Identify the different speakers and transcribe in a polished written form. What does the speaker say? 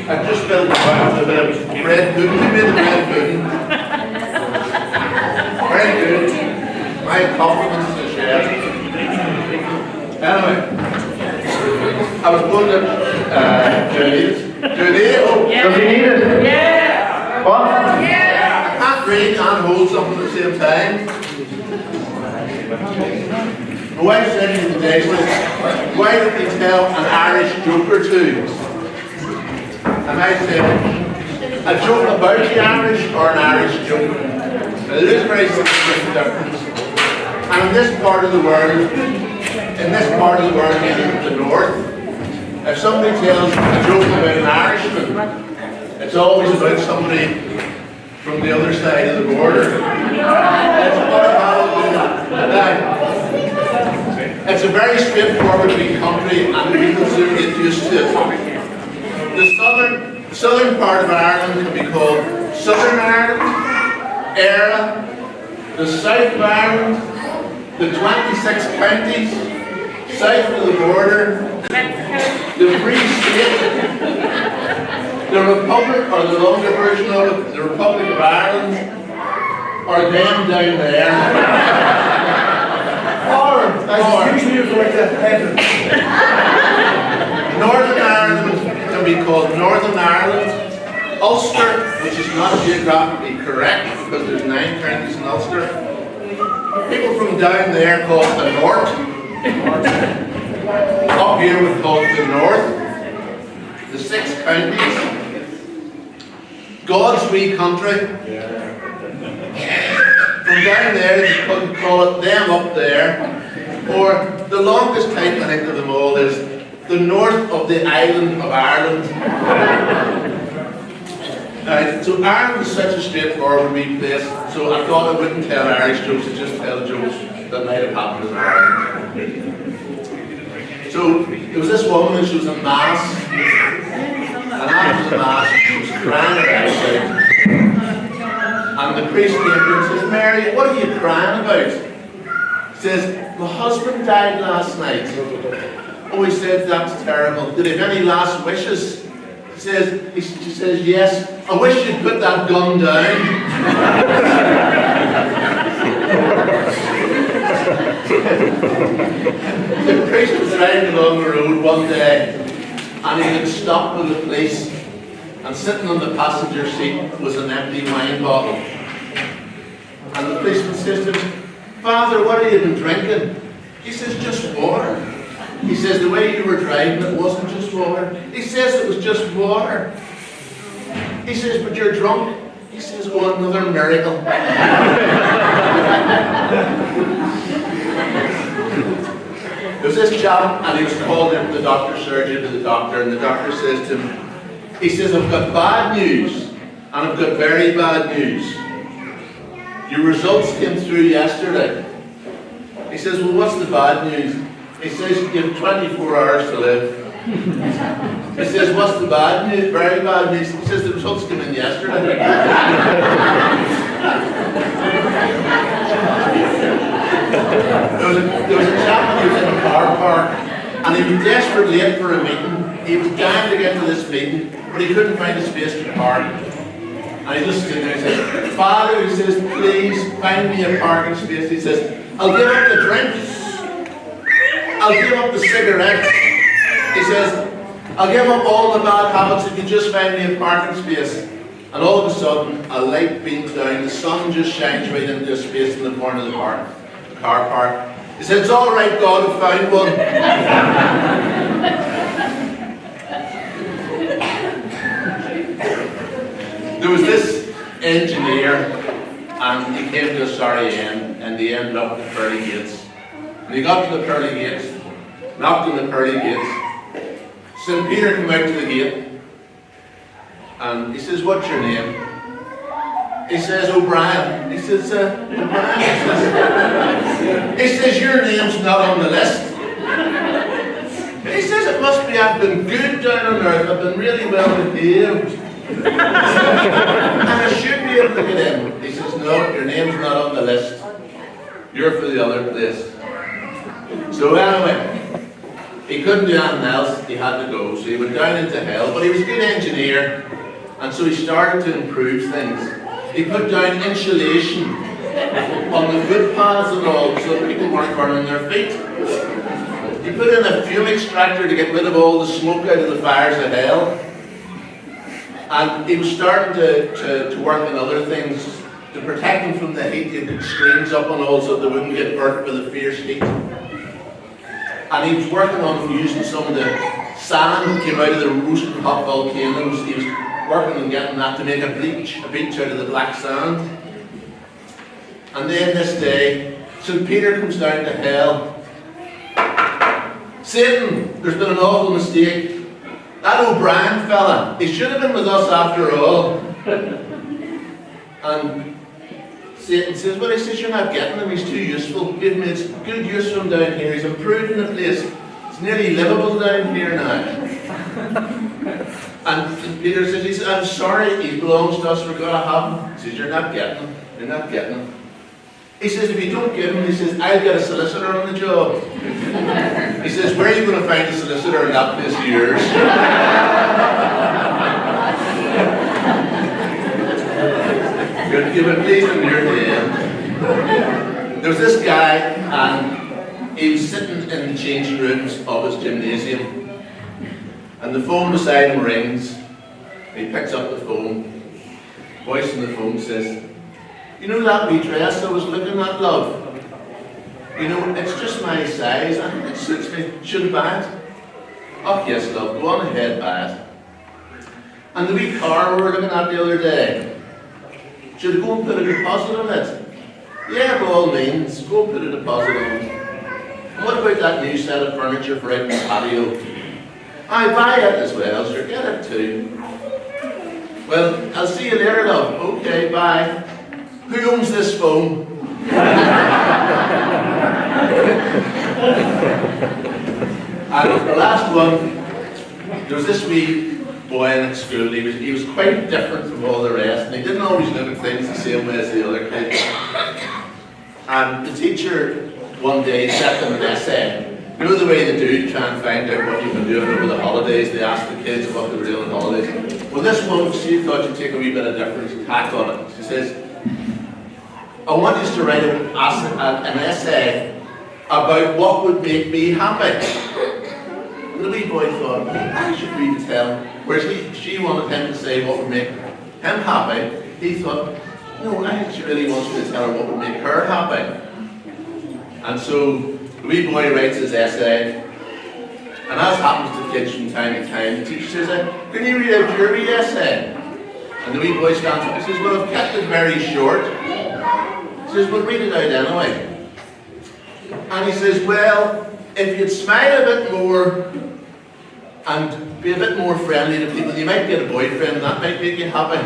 Speaker 1: I just spilled a bit of bread pudding. We made the bread pudding. Very good. My compliments to the chef. Anyway, I was going to do it. Oh, does he need it?
Speaker 2: Yeah!
Speaker 1: What? Yeah! I can't read and hold something at the same time. My wife said to me today, why don't you tell an Irish joke or two? And I said, a joke about the Irish or an Irish joke? Now there is a very significant difference. And in this part of the world, meaning the north, if somebody tells a joke about an Irishman, it's always about somebody from the other side of the border. It's a very straightforward big country and people soon get used to it. The southern part of Ireland can be called Southern Ireland, Éire, the south of Ireland, the 26 counties, south of the border, the Free State, the Republic, or the longer version of it, the Republic of Ireland, or them down there. Or Northern Ireland can be called Northern Ireland, Ulster, which is not geographically correct because there's 9 counties in Ulster. People from down there call it the North. Up here we call it the North. The 6 counties. God's wee country. From down there you could call it them up there. Or the longest title I think of them all is the north of the island of Ireland. So Ireland is such a straightforward wee place, so I thought I wouldn't tell Irish jokes, I'd just tell jokes that might have happened in Ireland. So there was this woman and she was in Mass, and after the Mass she was crying her eyes out. And the priest came to her and says, Mary, what are you crying about? He says, my husband died last night. Oh, he said, that's terrible. Did he have any last wishes? She says, yes. I wish you'd put that gun down. The priest was riding along the road one day and he had stopped with the police, and sitting on the passenger seat was an empty wine bottle. And the policeman says to him, Father, what have you been drinking? He says, just water. He says, the way you were driving, it wasn't just water. He says, it was just water. He says, but you're drunk. He says, oh, another miracle. There was this chap, and he was called into the doctor's surgery to the doctor, and the doctor says to him, he says, I've got bad news, and I've got very bad news. Your results came through yesterday. He says, well, what's the bad news? He says, you have 24 hours to live. He says, what's the bad news? Very bad news. He says, the results came in yesterday. There was a chap who was in a car park, and he was desperately late for a meeting. He was dying to get to this meeting, but he couldn't find a space to park. And he just stood there and said, Father, he says, please find me a parking space. He says, I'll give up the drinks. I'll give up the cigarettes. He says, I'll give up all the bad habits if you just find me a parking space. And all of a sudden, a light beams down, the sun just shines right into a space in the corner of the car park. He said, it's all right, God, I found one. There was this engineer, and he came to a sorry end, and he ended up at the pearly gates. And he got to the pearly gates, knocked on the pearly gates. St. Peter came out to the gate, and he says, what's your name? He says, O'Brien. He says, O'Brien. He says, your name's not on the list. He says, it must be I've been good down on earth, I've been really well behaved. And I should be able to get in. He says, no, your name's not on the list. You're for the other place. So anyway, He couldn't do anything else, he had to go. So he went down into hell, but he was a good engineer, and so he started to improve things. He put down insulation on the footpaths and all, so people weren't burning their feet. He put in a fume extractor to get rid of all the smoke out of the fires of hell. And he was starting to work on other things to protect them from the heat. He put screens up and all so they wouldn't get burnt by the fierce heat. And he was working on using some of the sand that came out of the roasting hot volcanoes. He was working on getting that to make a beach out of the black sand. And then this day, St. Peter comes down to hell. Satan, there's been an awful mistake. That O'Brien fella, he should have been with us after all. And Satan says, well, he says, you're not getting him, he's too useful. You've made good use of him down here, he's improving the place. It's nearly livable down here now. And Peter says, I'm sorry, he belongs to us, we're going to have him. He says, you're not getting him, you're not getting him. He says, if you don't give him, he says, I'll get a solicitor on the job. He says, where are you going to find a solicitor in that place of yours? You've been pleased in your name. There was this guy, and he was sitting in the changing rooms of his gymnasium, and the phone beside him rings. He picks up the phone. Voice on the phone says, you know that wee dress I was looking at, love? You know, it's just my size and it suits me. Should I buy it? Oh yes, love, go on ahead, buy it. And the wee car we were looking at the other day, should I go and put a deposit on it? Yeah, by all means, go and put a deposit on it. And what about that new set of furniture for out in the patio? I buy it as well, sure, get it too. Well, I'll see you later, love. Okay, bye. Who owns this phone? And the last one, there was this wee boy in school. He was quite different from all the rest, and he didn't always look at things the same way as the other kids. And the teacher one day set them an essay. You know the way they do to try and find out what you've been doing over the holidays? They ask the kids what they were doing on holidays. Well, this one, she thought she'd take a wee bit of different tack on it. She says, I want you to write an essay about what would make me happy. And the wee boy thought, I should read it tell. Whereas she wanted him to say what would make him happy. He thought, no, I think she really wants me to tell her what would make her happy. And so the wee boy writes his essay. And as happens to kids from time to time, the teacher says, can you read out your wee essay? And the wee boy stands up and says, well, I've kept it very short. He says, well, read it out anyway. And he says, well, if you'd smile a bit more and be a bit more friendly to people, you might get a boyfriend, and that might make you happy.